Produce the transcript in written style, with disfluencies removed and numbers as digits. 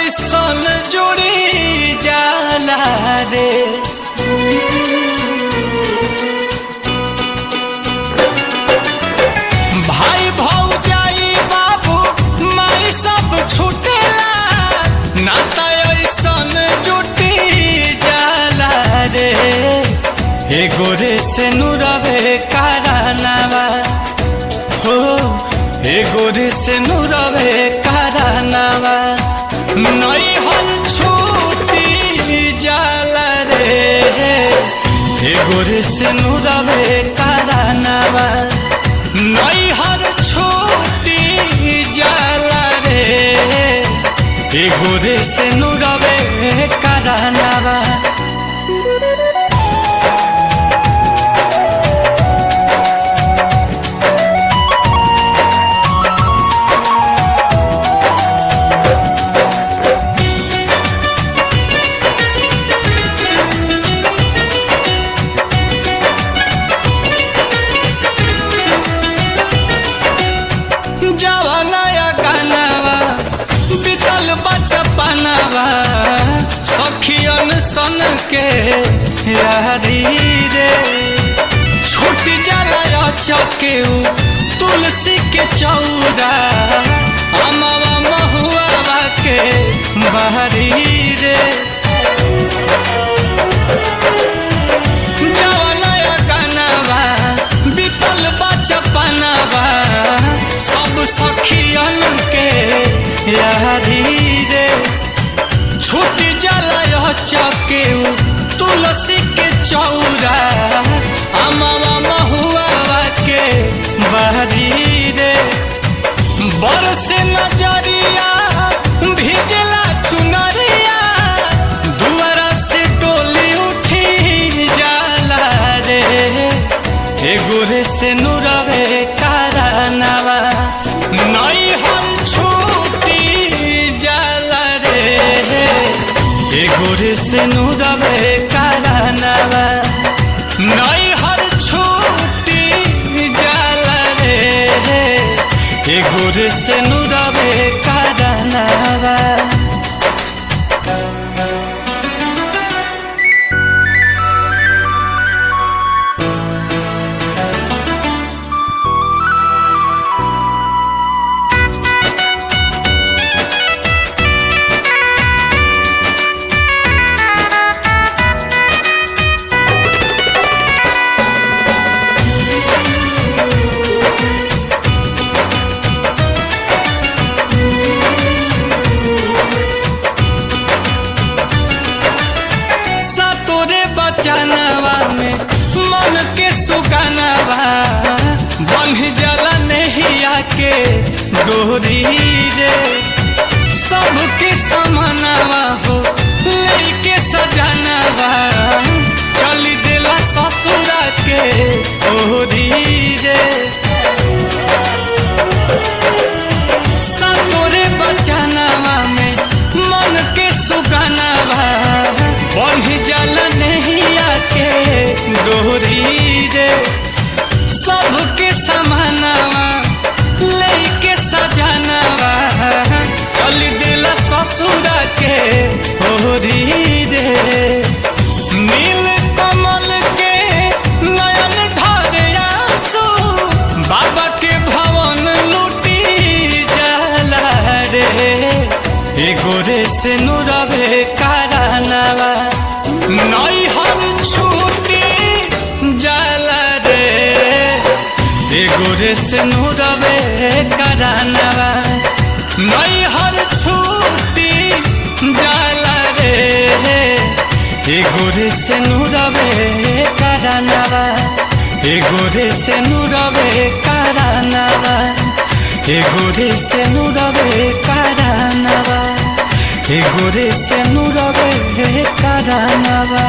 ऐसन जुड़ी जाला रे। भाई भौजाई बाबू माई सब छूटेला, नाता ऐसन जुटी जाला रे। एगो रे से नुरवे कारनावा हो, एगो रे से नुरवे कारनावा नैहर छूटी जाला रे। एगो रे से नुरवे कारनावा नैहर छूटी जाला रे। एगो रे से नुरवे कारनावा। जवानाया गानावा बीतल बचपनावा, सखियन सन के यारी रे। छूट जाला चकेऊ तुलसी के चौरा, अमवा महुआ के बहरी रे। जवानाया गानावा बीतल बचपनावा, सब सखियन के यारी रे। छूट जाला चकेऊ तुलसी के चौरा, अमवा महुआ के बहरी रे। बरस नजरिया भिजला चुनरिया, दुआरा से डोली उठी जाला रे। एगो रे से नुरवे कारनावा नैहर छूटी जाला रे। एगो रे से नुरवे कारनावा नैहर छूटी जाला रे। एगो रे से नुरवे कारनावा। बचनवा में मन के सुगनवा, बंध जाला नहिया के डोरी रे। सबके समनवा हो लेके सजनवा, चली देला ससुरा के ओरी रे। सतोरे बचनवा में मन के सुगनवा, बंध जाला नहिया के डोरी रे। सबके समानवा लेके सजनवा, चली दिला ससुरा के ओरी रे। नील कमल के नयन ढारे आंसू, बाबा के भवन लूटी जाला रे। एगो रे से नुरवे कारनावा नैहर छूटी जाला रे। एगो रे से नुरवे कारनावा नैहर छूटी जाला रे। एगो रे से नुरवे कारनावा। एगो रे से नुरवे कारनावा। एगो रे से नुरवे कारनावा। एगो रे से नुरवे कारनावा।